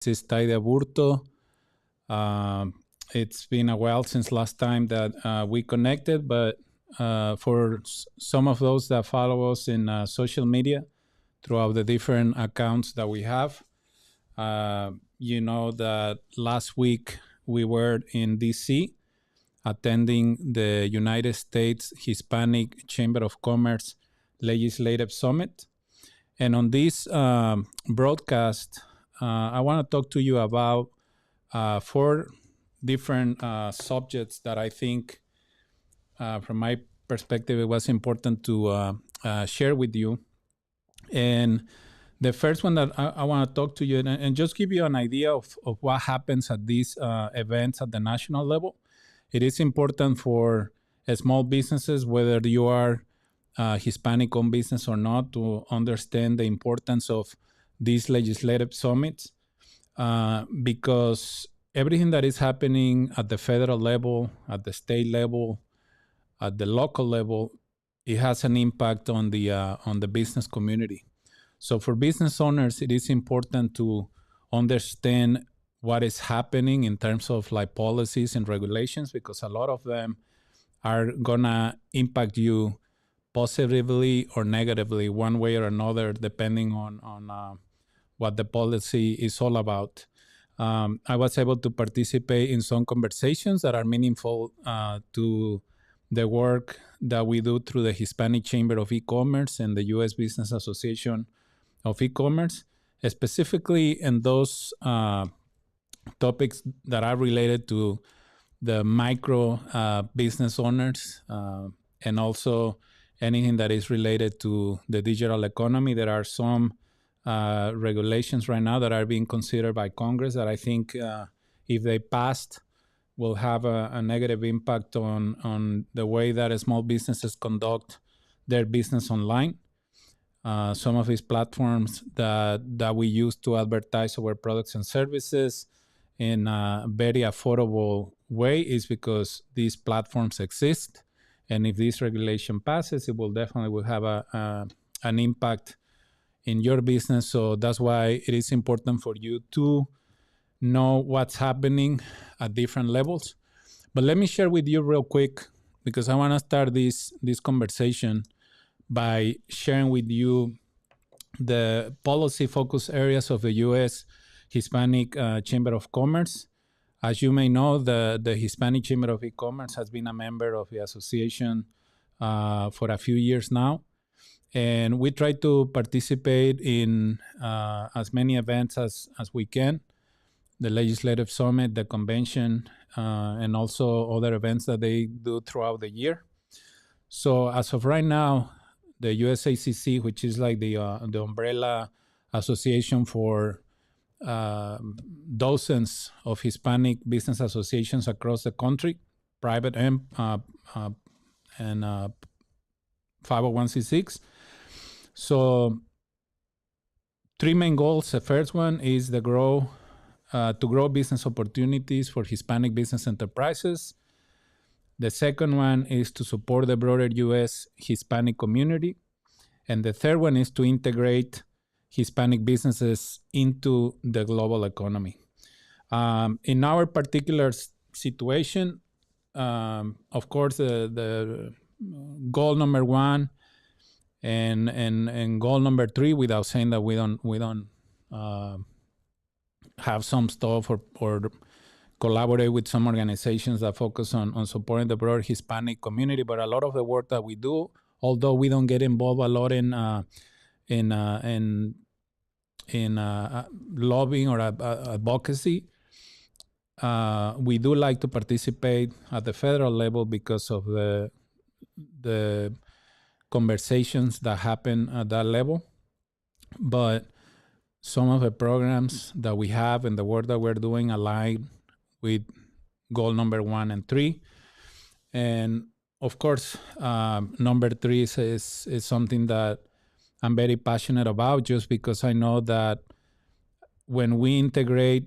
This is Tai de Aburto. It's been a while since last time that we connected, but for some of those that follow us in social media throughout the different accounts that we have, you know that last week we were in DC attending the United States Hispanic Chamber of Commerce Legislative Summit. And on this broadcast, I want to talk to you about four different subjects that I think, from my perspective, it was important to share with you. And the first one that I want to talk to you and just give you an idea of what happens at these events at the national level. It is important for small businesses, whether you are Hispanic-owned business or not, to understand the importance of these legislative summits, because everything that is happening at the federal level, at the state level, at the local level, it has an impact on the business community. So for business owners, it is important to understand what is happening in terms of like policies and regulations, because a lot of them are gonna impact you positively or negatively, one way or another, depending on what the policy is all about. I was able to participate in some conversations that are meaningful to the work that we do through the Hispanic Chamber of E-commerce and the U.S. Business Association of E-commerce, specifically in those topics that are related to the micro business owners, and also anything that is related to the digital economy. There are some regulations right now that are being considered by Congress that I think, if they passed, will have a negative impact on the way that small businesses conduct their business online. Some of these platforms that we use to advertise our products and services in a very affordable way is because these platforms exist. And if this regulation passes, it will definitely have an impact in your business. So that's why it is important for you to know what's happening at different levels. But let me share with you real quick, because I want to start this conversation by sharing with you the policy focus areas of the U.S. Hispanic Chamber of Commerce. As you may know, the Hispanic Chamber of E-commerce has been a member of the association for a few years now. And we try to participate in as many events as we can, the Legislative Summit, the convention, and also other events that they do throughout the year. So as of right now, the USACC, which is like the umbrella association for dozens of Hispanic business associations across the country, private and 501c6. So three main goals. The first one is to grow business opportunities for Hispanic business enterprises. The second one is to support the broader U.S. Hispanic community. And the third one is to integrate Hispanic businesses into the global economy. In our particular situation, of course, the goal number one and goal number three, without saying that we don't have some stuff or collaborate with some organizations that focus on supporting the broader Hispanic community, but a lot of the work that we do, although we don't get involved a lot in lobbying or advocacy, we do like to participate at the federal level because of the conversations that happen at that level. But some of the programs that we have and the work that we're doing align with goal number 1 and 3. And of course, number 3 is something that I'm very passionate about, just because I know that when we integrate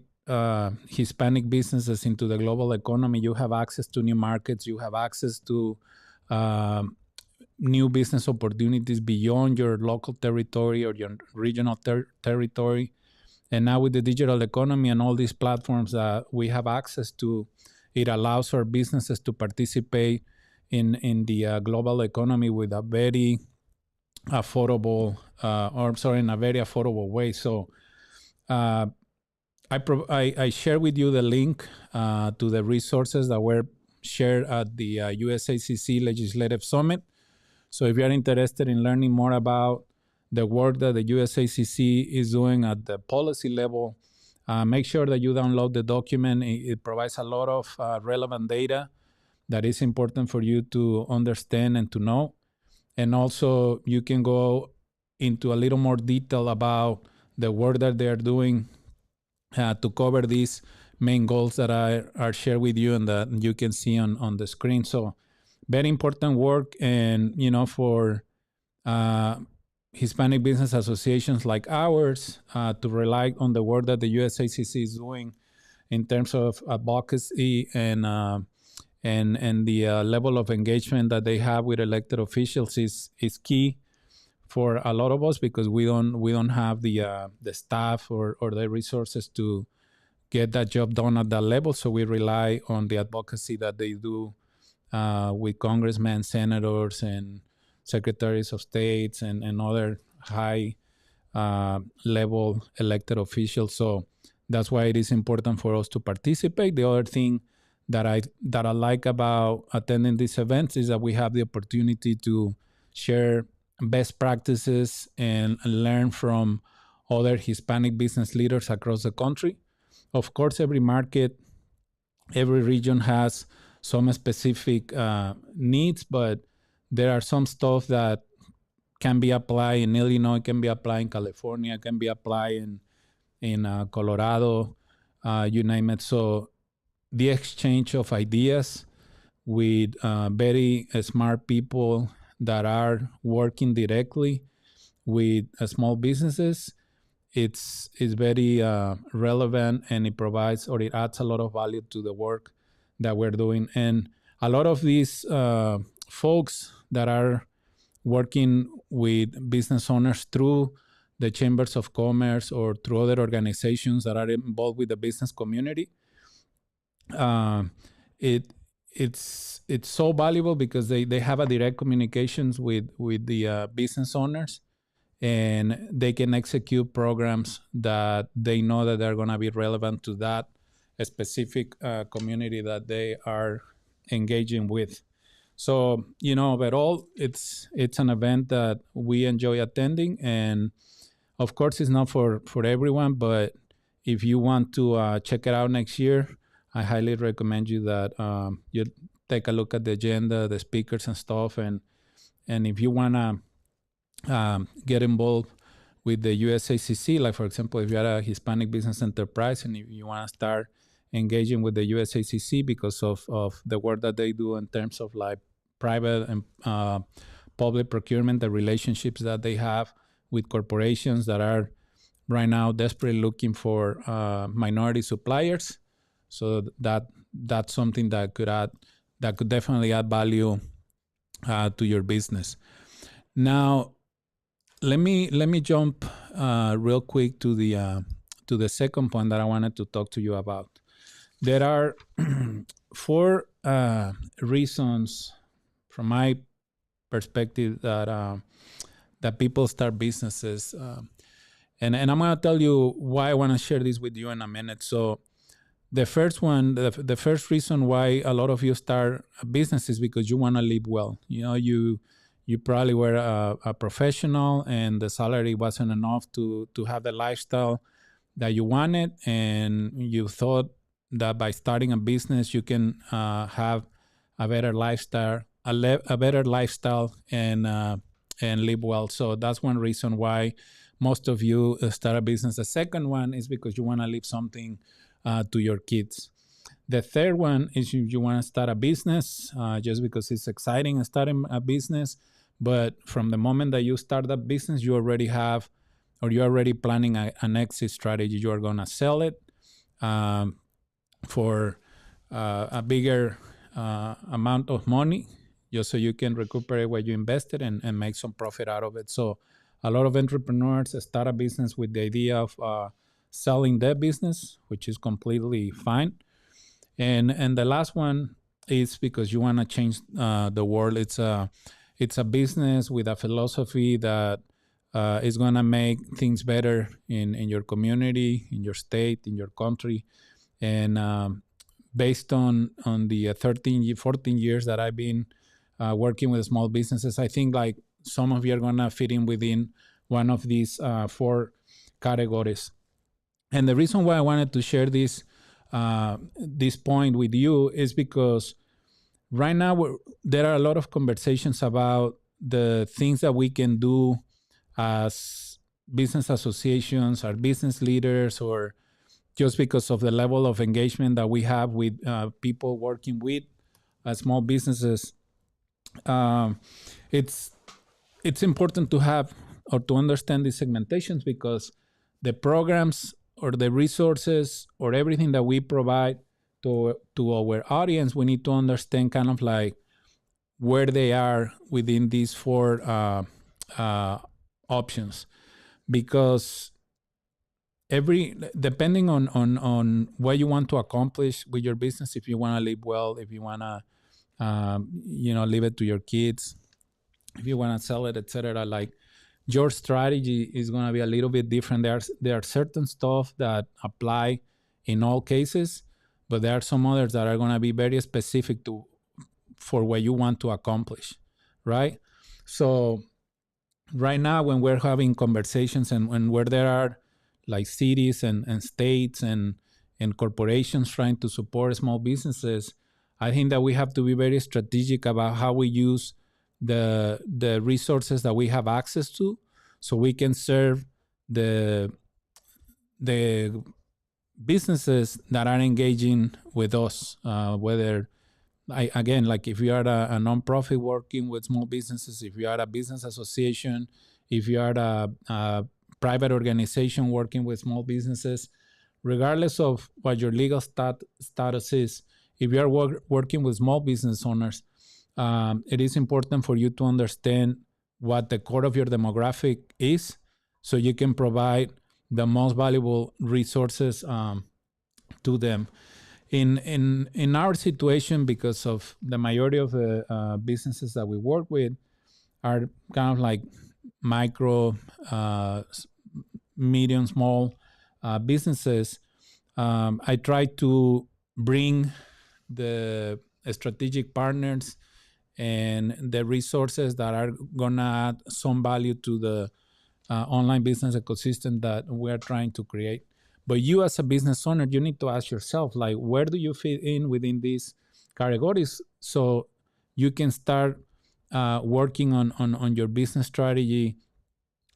Hispanic businesses into the global economy, you have access to new markets, you have access to new business opportunities beyond your local territory or your regional territory. And now with the digital economy and all these platforms that we have access to, it allows our businesses to participate in the global economy with a very affordable, in a very affordable way. So uh, I share with you the link to the resources that were shared at the USACC Legislative Summit. So if you are interested in learning more about the work that the USACC is doing at the policy level, make sure that you download the document. It provides a lot of relevant data that is important for you to understand and to know. And also you can go into a little more detail about the work that they are doing to cover these main goals that are shared with you and that you can see on the screen. So very important work. And, for Hispanic business associations like ours to rely on the work that the USACC is doing in terms of advocacy and the level of engagement that they have with elected officials is key for a lot of us, because we don't have the staff or the resources to get that job done at that level. So we rely on the advocacy that they do with congressmen, senators, and secretaries of states and other high level elected officials. So that's why it is important for us to participate. The other thing that I like about attending these events is that we have the opportunity to share best practices and learn from other Hispanic business leaders across the country. Of course, every market, every region has some specific needs, but there are some stuff that can be applied in Illinois, can be applied in California, can be applied in Colorado, you name it. So the exchange of ideas with very smart people that are working directly with small businesses, it's very relevant, and it provides, or it adds a lot of value to the work that we're doing. And a lot of these folks that are working with business owners through the chambers of commerce or through other organizations that are involved with the business community, it's so valuable because they have a direct communications with the business owners, and they can execute programs that they know that they're going to be relevant to that specific community that they are engaging with. So, overall, it's an event that we enjoy attending, and of course, it's not for everyone, but if you want to check it out next year, I highly recommend you that you take a look at the agenda, the speakers and stuff, and if you want to get involved with the USACC, like for example, if you're a Hispanic business enterprise and if you want to start engaging with the USACC because of the work that they do in terms of like private and public procurement, the relationships that they have with corporations that are right now desperately looking for minority suppliers. So that's something that could definitely add value to your business. Now, let me jump real quick to the second point that I wanted to talk to you about. There are 4 reasons, from my perspective, that people start businesses, and I'm going to tell you why I want to share this with you in a minute. So, the first one, the first reason why a lot of you start a business is because you want to live well. You probably were a professional and the salary wasn't enough to have the lifestyle that you wanted, and you thought that by starting a business you can have a better lifestyle, and live well. So that's one reason why most of you start a business. The second one is because you want to leave something to your kids. The third one is you want to start a business just because it's exciting starting a business. But from the moment that you start that business, you already have, or you're already planning an exit strategy. You are going to sell it for a bigger amount of money, just so you can recuperate what you invested and make some profit out of it. So a lot of entrepreneurs start a business with the idea of selling their business, which is completely fine. And the last one is because you want to change the world. It's a business with a philosophy that is going to make things better in your community, in your state, in your country. And based on the 14 years that I've been working with small businesses, I think like some of you are going to fit in within one of these four categories. And the reason why I wanted to share this point with you is because right now there are a lot of conversations about the things that we can do as business associations, or business leaders, or just because of the level of engagement that we have with people working with small businesses. It's important to have or to understand these segmentations, because the programs or the resources or everything that we provide to our audience, we need to understand kind of like where they are within these four options, because depending on what you want to accomplish with your business, if you want to live well, if you want to leave it to your kids, if you want to sell it, etc., like your strategy is going to be a little bit different. There are certain stuff that apply in all cases, but there are some others that are going to be very specific for what you want to accomplish, right? So right now, when we're having conversations and where there are like cities and states and corporations trying to support small businesses, I think that we have to be very strategic about how we use the resources that we have access to, so we can serve the businesses that are engaging with us, whether again, like if you are a nonprofit working with small businesses, if you are a business association, if you are a private organization working with small businesses, regardless of what your legal status is, if you are working with small business owners, it is important for you to understand what the core of your demographic is, so you can provide the most valuable resources to them. In our situation, because of the majority of the businesses that we work with are kind of like micro, medium, small businesses, I try to bring the strategic partners and the resources that are going to add some value to the online business ecosystem that we're trying to create. But you as a business owner, you need to ask yourself, like, where do you fit in within these categories, so you can start working on your business strategy,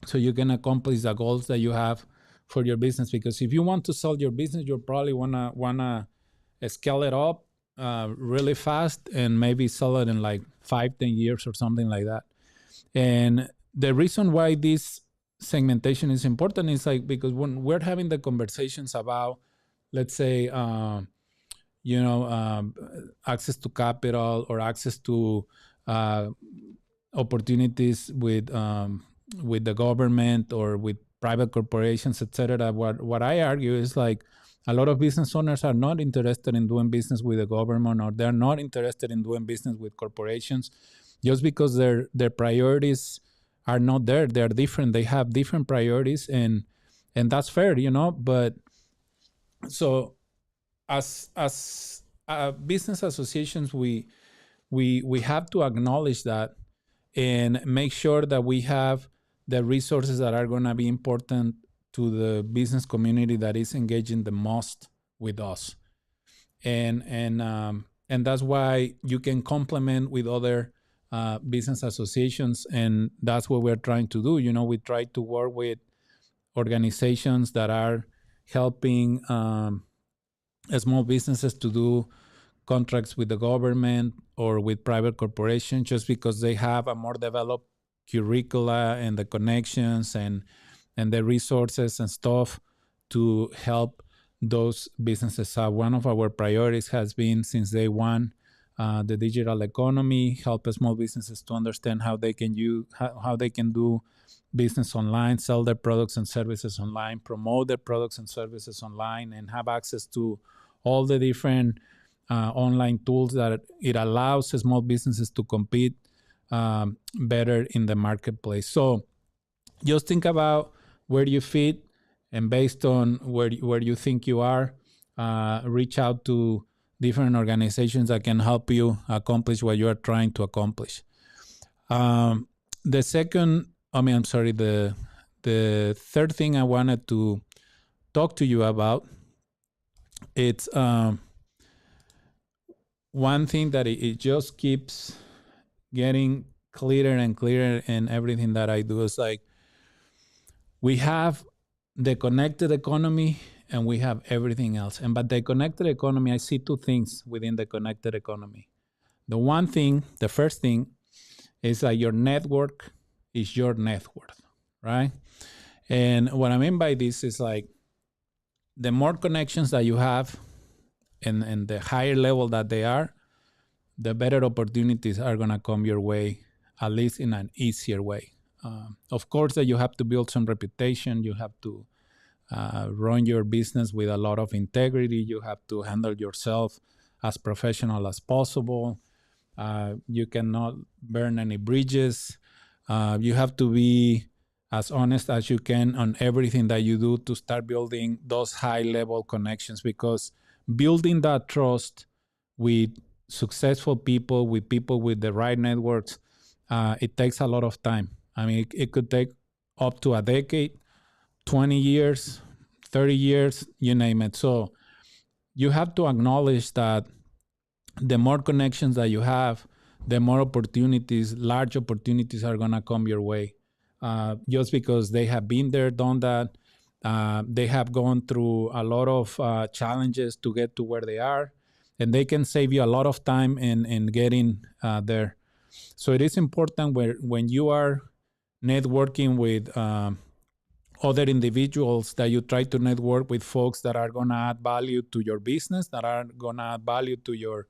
so you can accomplish the goals that you have for your business. Because if you want to sell your business, you probably wanna scale it up really fast and maybe sell it in like 5-10 years or something like that. And the reason why this segmentation is important is like because when we're having the conversations about, let's say, access to capital or access to opportunities with the government or with private corporations, etc. What I argue is like a lot of business owners are not interested in doing business with the government, or they're not interested in doing business with corporations, just because their priorities are not there. They're different. They have different priorities, and that's fair, But so as business associations, we have to acknowledge that and make sure that we have the resources that are going to be important to the business community that is engaging the most with us, and that's why you can complement with other business associations, and that's what we're trying to do. We try to work with organizations that are helping small businesses to do contracts with the government or with private corporations, just because they have a more developed curricula and the connections and the resources and stuff to help those businesses out. One of our priorities has been since day one the digital economy, help small businesses to understand how they can how they can do business online, sell their products and services online, promote their products and services online, and have access to all the different online tools that it allows small businesses to compete better in the marketplace. So just think about where you fit, and based on where you think you are, reach out to different organizations that can help you accomplish what you are trying to accomplish. The third thing I wanted to talk to you about, it's one thing that it just keeps getting clearer and clearer in everything that I do. Is like, we have the connected economy and we have everything else. And but the connected economy, I see two things within the connected economy. The first thing is that your network is your net worth, right? And what I mean by this is like, the more connections that you have and the higher level that they are, the better opportunities are going to come your way, at least in an easier way. Of course, that you have to build some reputation. You have to run your business with a lot of integrity. You have to handle yourself as professional as possible. You cannot burn any bridges. You have to be as honest as you can on everything that you do to start building those high-level connections, because building that trust with successful people, with people with the right networks, it takes a lot of time. I mean, it could take up to a decade, 20 years, 30 years, you name it. So you have to acknowledge that the more connections that you have, the more opportunities, large opportunities are going to come your way. Just because they have been there, done that. They have gone through a lot of challenges to get to where they are, and they can save you a lot of time in getting there. So it is important when you are networking with other individuals, that you try to network with folks that are going to add value to your business, that are going to add value to your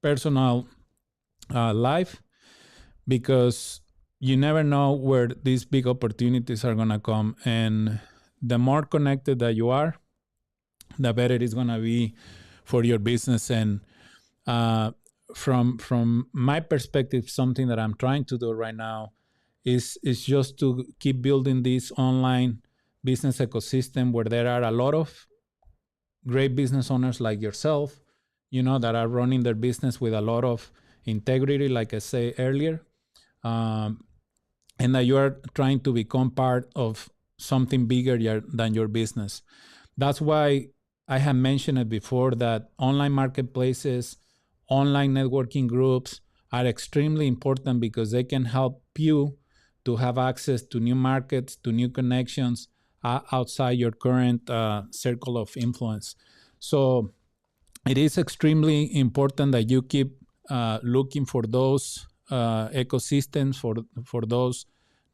personal life, because you never know where these big opportunities are going to come. And the more connected that you are, the better it is going to be for your business. And from my perspective, something that I'm trying to do right now is just to keep building this online business ecosystem where there are a lot of great business owners like yourself, that are running their business with a lot of integrity, like I said earlier, and that you are trying to become part of something bigger than your business. That's why I have mentioned it before, that online marketplaces, online networking groups are extremely important, because they can help you to have access to new markets, to new connections outside your current circle of influence. So it is extremely important that you keep looking for those ecosystems, for those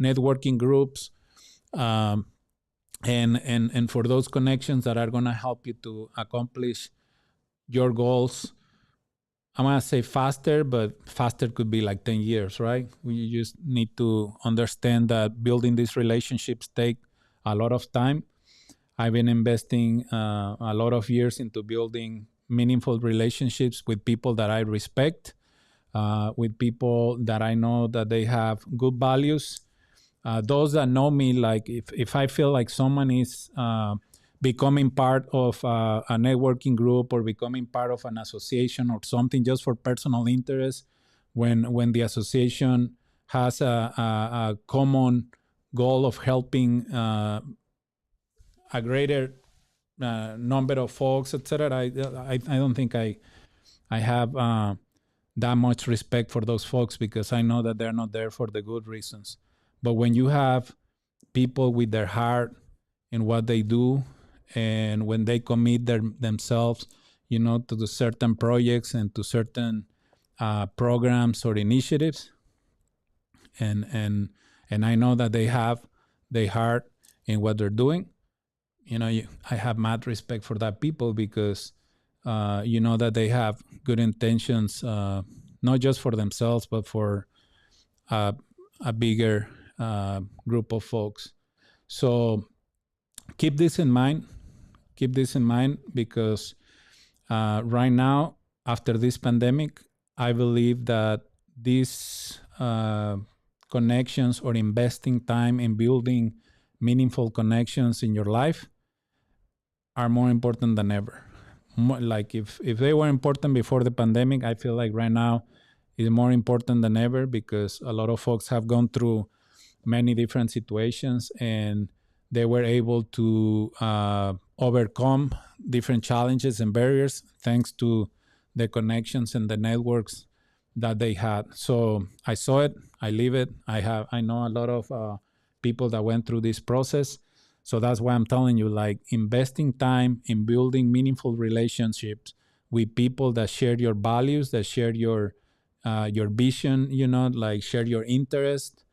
networking groups, and for those connections that are going to help you to accomplish your goals. I'm going to say faster, but faster could be like 10 years, right? We just need to understand that building these relationships take a lot of time. I've been investing a lot of years into building meaningful relationships with people that I respect, with people that I know that they have good values. Those that know me, like if I feel like someone is becoming part of a networking group, or becoming part of an association or something just for personal interest, when the association has a common goal of helping a greater number of folks, etc., I don't think I have that much respect for those folks, because I know that they're not there for the good reasons. But when you have people with their heart in what they do, and when they commit themselves, to the certain projects and to certain programs or initiatives, and I know that they have their heart in what they're doing, I have mad respect for that people, because you know that they have good intentions, not just for themselves, but for a bigger group of folks. So keep this in mind. Keep this in mind because right now, after this pandemic, I believe that these connections or investing time in building meaningful connections in your life are more important than ever. Like if they were important before the pandemic, I feel like right now is more important than ever because a lot of folks have gone through many different situations and they were able to overcome different challenges and barriers thanks to the connections and the networks that they had. So I saw it, I live it. I know a lot of people that went through this process. So that's why I'm telling you, like investing time in building meaningful relationships with people that share your values, that share your vision, you know, like share your interest,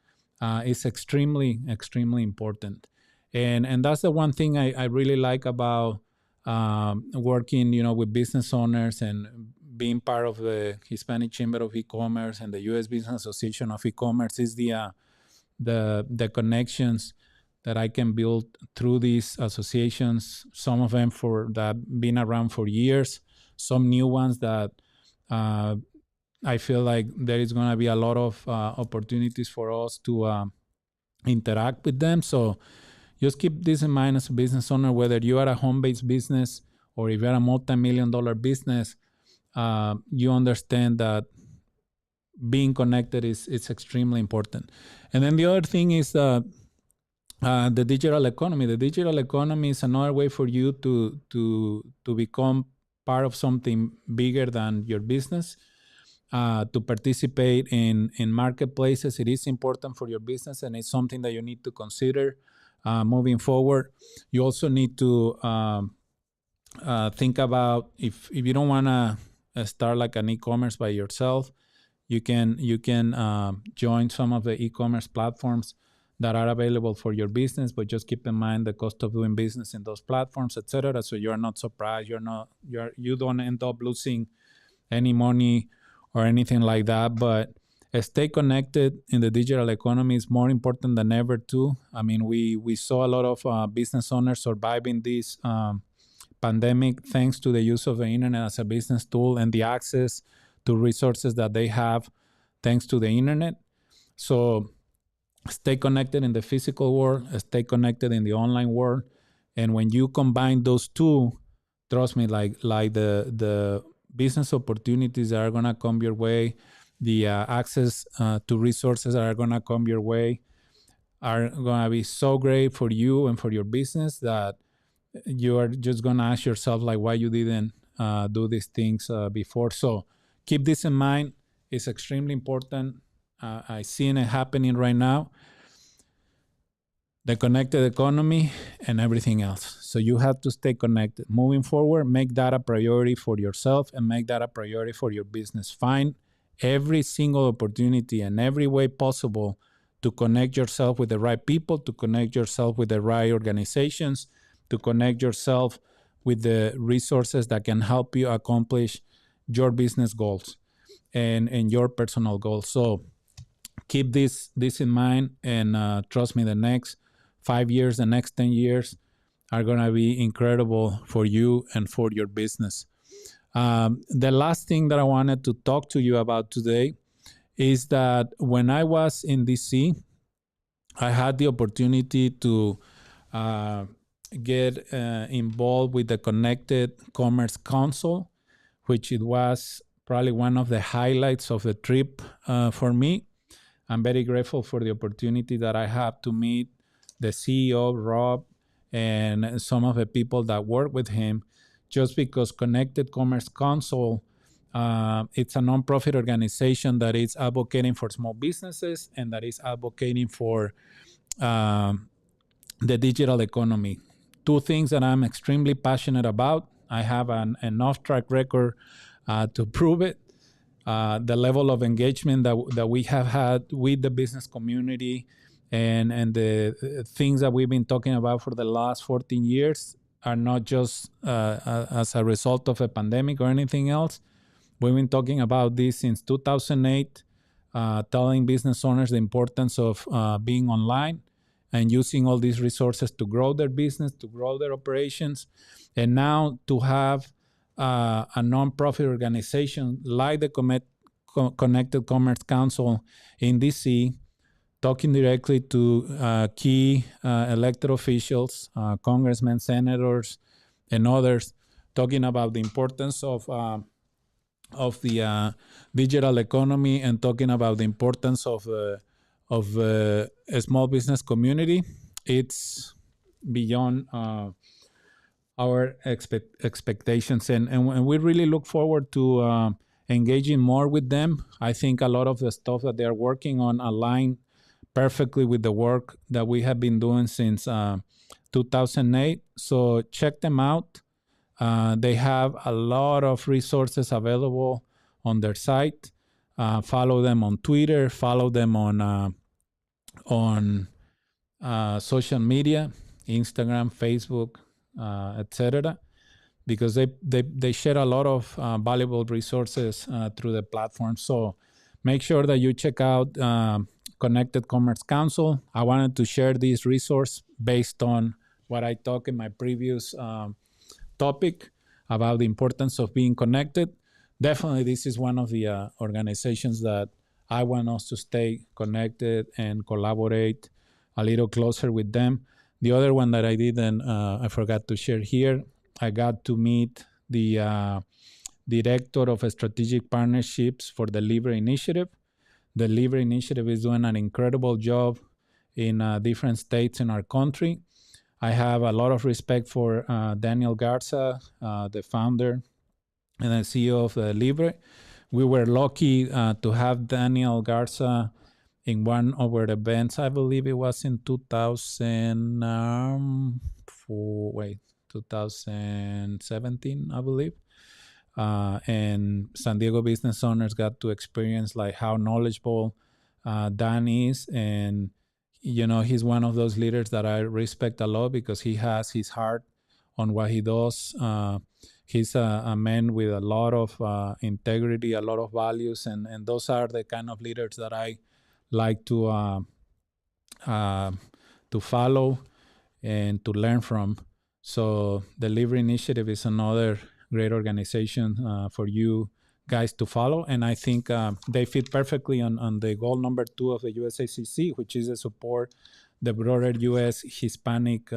is extremely, extremely important. And that's the one thing I really like about working, you know, with business owners and being part of the Hispanic Chamber of E-commerce and the U.S. Business Association of E-commerce is the connections that I can build through these associations. Some of them for that been around for years, some new ones that I feel like there is going to be a lot of opportunities for us to interact with them. So just keep this in mind as a business owner, whether you are a home-based business or if you're a multi-million-dollar business, you understand that being connected is extremely important. And then the other thing is the digital economy. The digital economy is another way for you to become part of something bigger than your business. To participate in marketplaces, it is important for your business, and it's something that you need to consider moving forward. You also need to think about if you don't want to start like an e-commerce by yourself, you can join some of the e-commerce platforms that are available for your business, but just keep in mind the cost of doing business in those platforms, etc. So you're not surprised, you don't end up losing any money or anything like that. But stay connected in the digital economy is more important than ever too. I mean, we saw a lot of business owners surviving this pandemic thanks to the use of the internet as a business tool and the access to resources that they have thanks to the internet. So stay connected in the physical world, stay connected in the online world. And when you combine those two, trust me, like the business opportunities that are going to come your way, the access to resources that are going to come your way are going to be so great for you and for your business that you are just going to ask yourself like why you didn't do these things before. So keep this in mind. It's extremely important. I see it happening right now. The connected economy and everything else. So you have to stay connected. Moving forward, make that a priority for yourself and make that a priority for your business. Find every single opportunity and every way possible to connect yourself with the right people, to connect yourself with the right organizations, to connect yourself with the resources that can help you accomplish your business goals and your personal goals. So keep this in mind, and trust me, the next 5 years, the next 10 years are going to be incredible for you and for your business. The last thing that I wanted to talk to you about today is that when I was in DC, I had the opportunity to get involved with the Connected Commerce Council, which it was probably one of the highlights of the trip for me. I'm very grateful for the opportunity that I have to meet the CEO, Rob, and some of the people that work with him, just because Connected Commerce Council, it's a nonprofit organization that is advocating for small businesses and that is advocating for the digital economy. Two things that I'm extremely passionate about. I have enough track record to prove it. The level of engagement that we have had with the business community and the things that we've been talking about for the last 14 years are not just as a result of a pandemic or anything else. We've been talking about this since 2008, telling business owners the importance of being online and using all these resources to grow their business, to grow their operations. And now to have a nonprofit organization like the Connected Commerce Council in DC, talking directly to key elected officials, congressmen, senators, and others, talking about the importance of the digital economy and talking about the importance of a small business community. It's beyond our expectations, and we really look forward to engaging more with them. I think a lot of the stuff that they're working on align perfectly with the work that we have been doing since 2008. So check them out. They have a lot of resources available on their site. Follow them on Twitter. Follow them on social media, Instagram, Facebook, etc. Because they share a lot of valuable resources through the platform. So make sure that you check out Connected Commerce Council. I wanted to share this resource based on what I talked in my previous topic about the importance of being connected. Definitely, this is one of the organizations that I want us to stay connected and collaborate a little closer with them. The other one that I didn't, I forgot to share here, I got to meet the director of strategic partnerships for the Libre Initiative. The Libre Initiative is doing an incredible job in different states in our country. I have a lot of respect for Daniel Garza, the founder and the CEO of Libre. We were lucky to have Daniel Garza in one of our events. I believe it was in 2017, I believe. And San Diego business owners got to experience like how knowledgeable Dan is, and he's one of those leaders that I respect a lot because he has his heart on what he does. He's a man with a lot of integrity, a lot of values, and those are the kind of leaders that I like to follow and to learn from. So the Libre Initiative is another great organization for you guys to follow, and I think they fit perfectly on the goal number 2 of the USACC, which is to support the broader U.S. Hispanic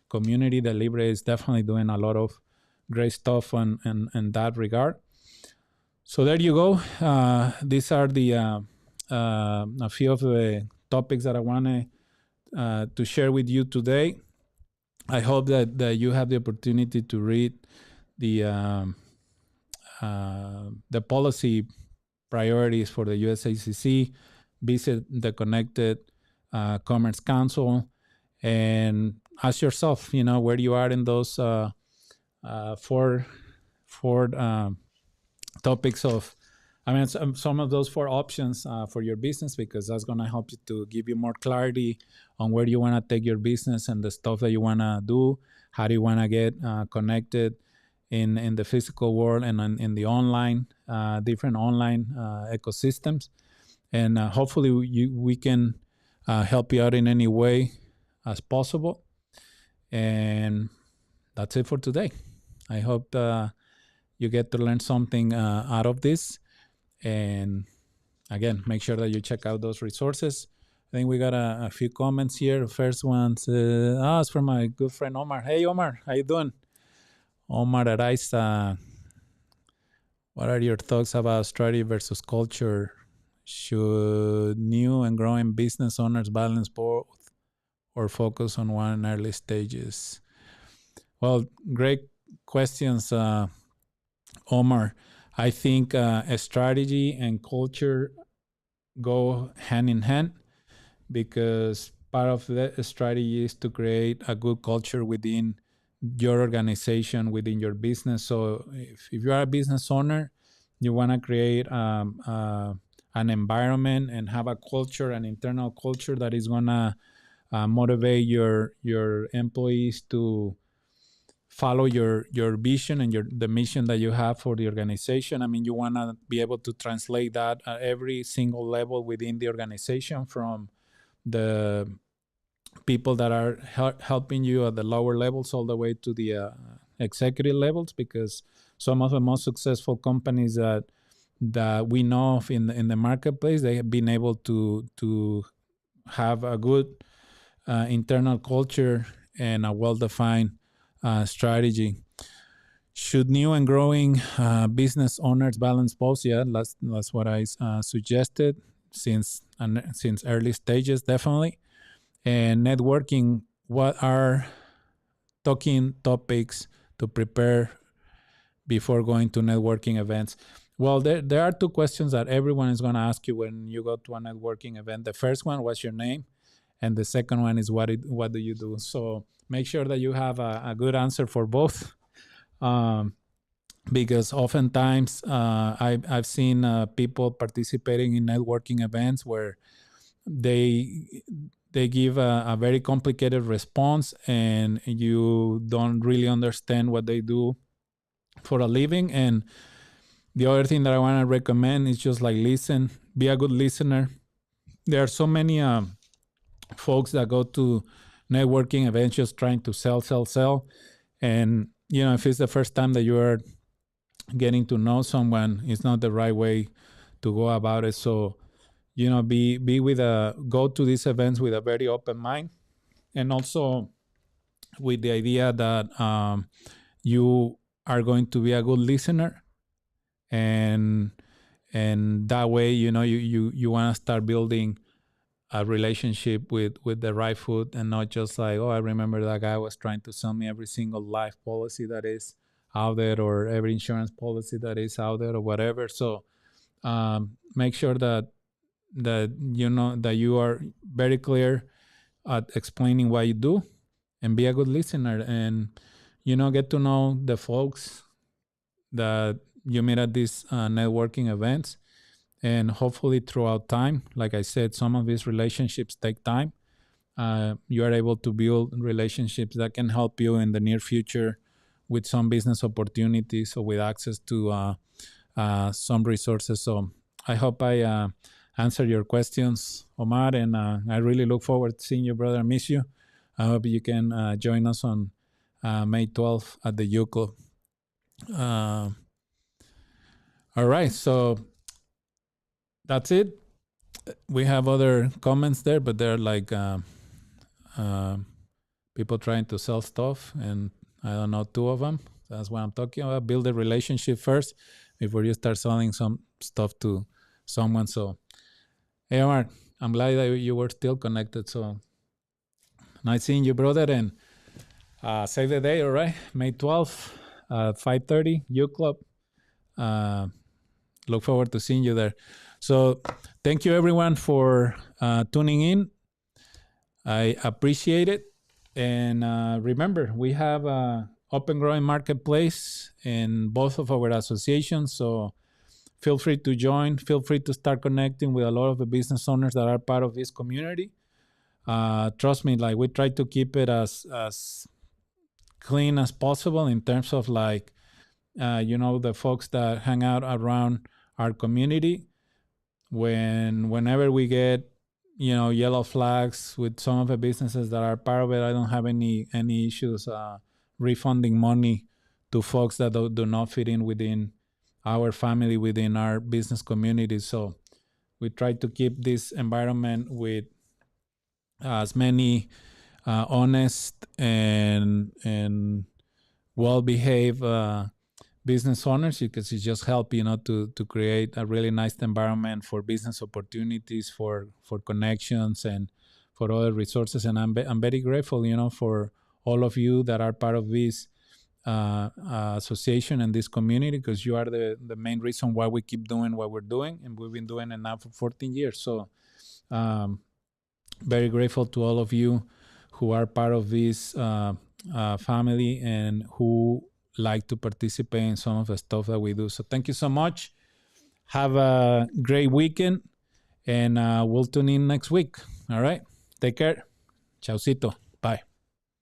community. The Libre is definitely doing a lot of great stuff in that regard. So there you go. These are the a few of the topics that I wanted to share with you today. I hope that you have the opportunity to read the policy priorities for the USACC, visit the Connected Commerce Council, and ask yourself, where you are in those four topics of, some of those 4 options for your business, because that's going to help you to give you more clarity on where you want to take your business and the stuff that you want to do. How do you want to get connected in the physical world and in the online, different online ecosystems. And hopefully we can help you out in any way as possible. And that's it for today. I hope you get to learn something out of this. And again, make sure that you check out those resources. I think we got a few comments here. The first one's it's from my good friend Omar. Hey Omar, how you doing? Omar Araiza, what are your thoughts about strategy versus culture? Should new and growing business owners balance both or focus on one in early stages? Well, great questions, Omar. I think strategy and culture go hand in hand, because part of the strategy is to create a good culture within your organization, within your business. So if you are a business owner, you want to create an environment and have a culture, an internal culture that is going to motivate your employees to follow your vision and the mission that you have for the organization. I mean, you want to be able to translate that at every single level within the organization, from the people that are helping you at the lower levels all the way to the executive levels, because some of the most successful companies that we know of in the marketplace, they have been able to have a good internal culture and a well-defined strategy. Should new and growing business owners balance both? Yeah, that's what I suggested since early stages, definitely. And networking, what are talking topics to prepare before going to networking events? Well, there are two questions that everyone is going to ask you when you go to a networking event. The first one, what's your name? And the second one is, what do you do? So make sure that you have a good answer for both, because oftentimes I've seen people participating in networking events where they give a very complicated response, and you don't really understand what they do for a living. And the other thing that I want to recommend is just like listen, be a good listener. There are so many folks that go to networking events just trying to sell. And, if it's the first time that you are getting to know someone, it's not the right way to go about it. So, go to these events with a very open mind, and also with the idea that you are going to be a good listener, and that way, you want to start building a relationship with the right foot, and not just like, oh, I remember that guy was trying to sell me every single life policy that is out there, or every insurance policy that is out there, or whatever. So make sure that you are very clear at explaining what you do, and be a good listener, and get to know the folks that you meet at these networking events. And hopefully throughout time, like I said, some of these relationships take time. You are able to build relationships that can help you in the near future with some business opportunities, or with access to some resources. So I hope I answered your questions, Omar, and I really look forward to seeing you, brother. I miss you. I hope you can join us on May 12th at the U Club. All right, so that's it. We have other comments there, but they're like people trying to sell stuff, and I don't know, 2 of them. That's what I'm talking about. Build a relationship first before you start selling some stuff to someone. So, hey, Omar, I'm glad that you were still connected. So nice seeing you, brother. And save the day, all right? May 12th, 5:30, U Club. Look forward to seeing you there. So thank you, everyone, for tuning in. I appreciate it. And remember, we have an open growing marketplace in both of our associations. So feel free to join. Feel free to start connecting with a lot of the business owners that are part of this community. Trust me, like, we try to keep it as clean as possible in terms of like, the folks that hang out around our community. Whenever we get, yellow flags with some of the businesses that are part of it, I don't have any issues refunding money to folks that do not fit in within our family, within our business community. So we try to keep this environment with as many honest and well-behaved business owners, because it just help to create a really nice environment for business opportunities, for connections, and for other resources. And I'm very grateful, for all of you that are part of this association and this community, because you are the main reason why we keep doing what we're doing, and we've been doing it now for 14 years. So very grateful to all of you who are part of this family, and who like to participate in some of the stuff that we do. So thank you so much. Have a great weekend, and we'll tune in next week. All right. Take care. Chaucito.